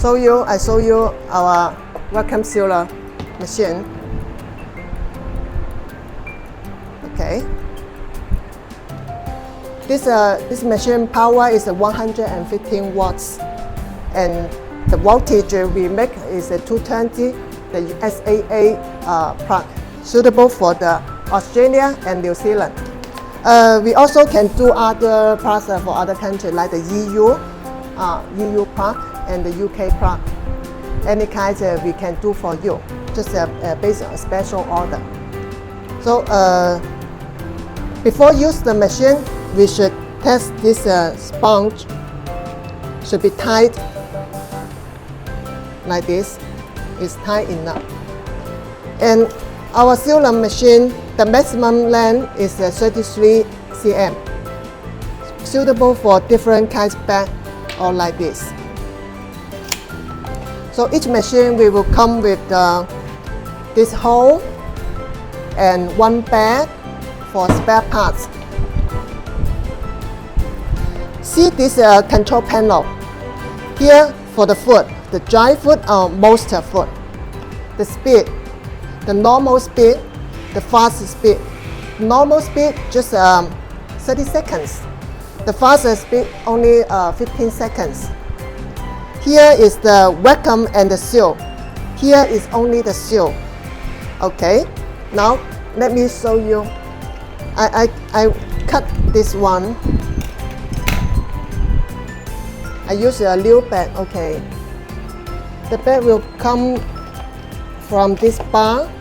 I show you our vacuum sealer machine. Okay. This machine power is 115 watts, and the voltage we make is a 220, the SAA plug, suitable for the Australia and New Zealand. We also can do other plugs for other countries like the EU plug and the UK plug. Any kind we can do for you, just based on a special order. So before use the machine, we should test this sponge. Should be tight like this. It's tight enough. And our sealer machine, the maximum length is 33 cm, suitable for different kinds of bag or like this. So each machine we will come with this hole and one bag for spare parts. See this control panel. Here for the foot, the dry foot or moisture foot. The speed, the normal speed, the fast speed. Normal speed just 30 seconds. The fastest speed only 15 seconds. Here is the vacuum and the seal. Here is only the seal. Okay. Now let me show you. I cut this one. I use a new bag. Okay. The bag will come from this bar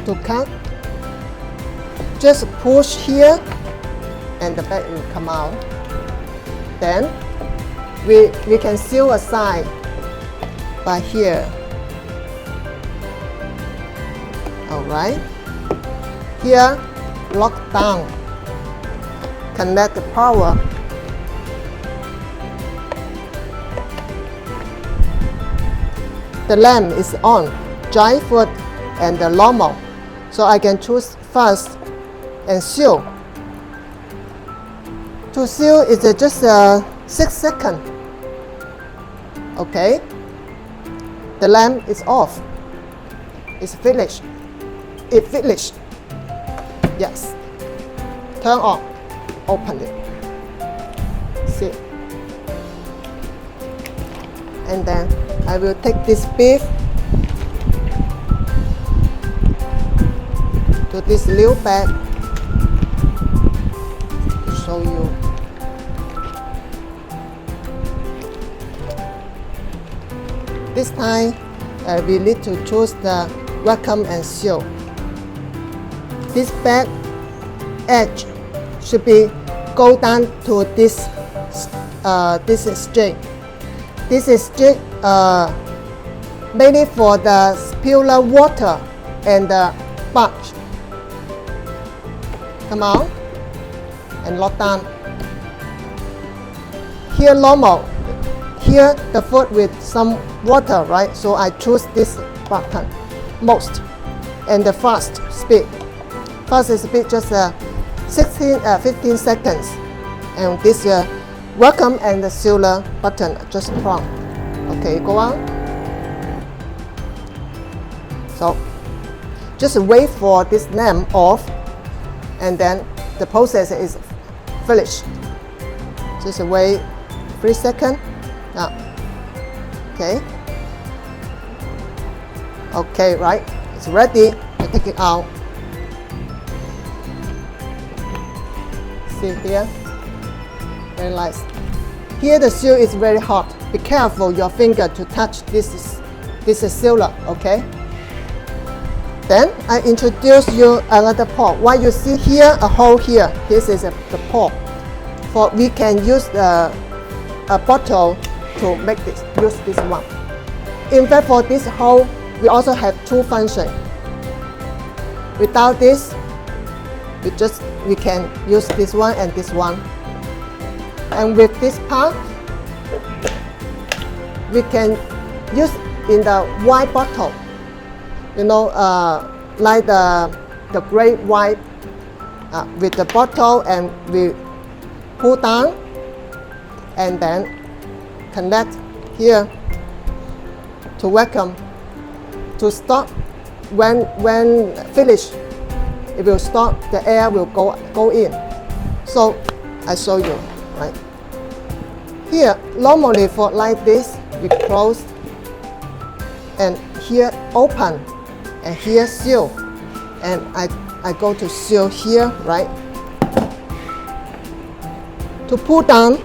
to cut. Just push here and the bag will come out. Then we can seal a side by here. Alright. Here, lock down. Connect the power. The lamp is on, dry foot and the normal. So I can choose fast and seal. To seal is just 6 seconds. Okay. The lamp is off. It's finished. It finished. Yes. Turn on. Open it. See. And then I will take this beef to this little bag to show you. This time we need to choose the vacuum and seal. This bag edge should be go down to this string. This is string mainly for the spiller water and the sponge. Come out and lock down. Here normal. Here the foot with some water, right? So I choose this button most, and the fast speed. Fast speed just 15 seconds, and this vacuum and the sealer button just prompt. Okay, go on. So just wait for this lamp off, and then the process is finished. Just wait 3 seconds. Now, okay. Okay, right. It's ready to take it out. See here, very nice. Here the seal is very hot. Be careful your finger to touch this sealer, okay? Then I introduce you another port. Why you see here a hole here? This is the port. For we can use a bottle to make this. Use this one. In fact, for this hole, we also have two functions. Without this, we can use this one and this one. And with this part, we can use in the white bottle. You know, like the great white with the bottle, and we pull down and then connect here to vacuum, to stop. When finished, it will stop, the air will go in. So I show you, right? Here, normally for like this, we close, and here open, and here seal, and I go to seal here, right? To pull down,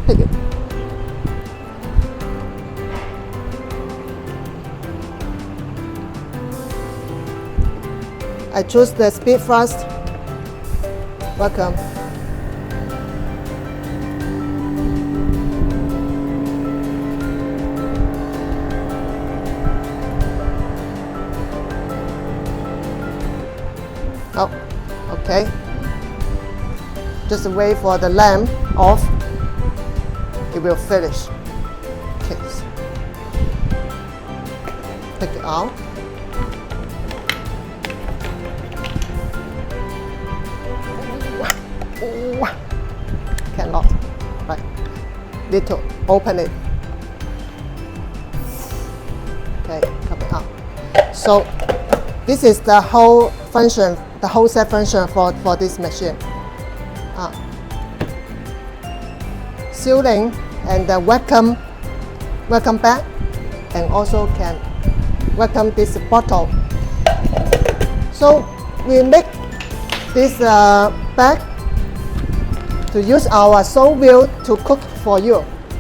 take it. I choose the speed first. Welcome. Oh, okay. Just wait for the lamp off. It will finish. Okay. Take it out. Cannot. Right. Need to open it. Okay, coming out. So this is the whole function, the whole set function for this machine. Sealing and the vacuum bag, and also can vacuum this bottle. So we make this bag to use our stove wheel to cook for you.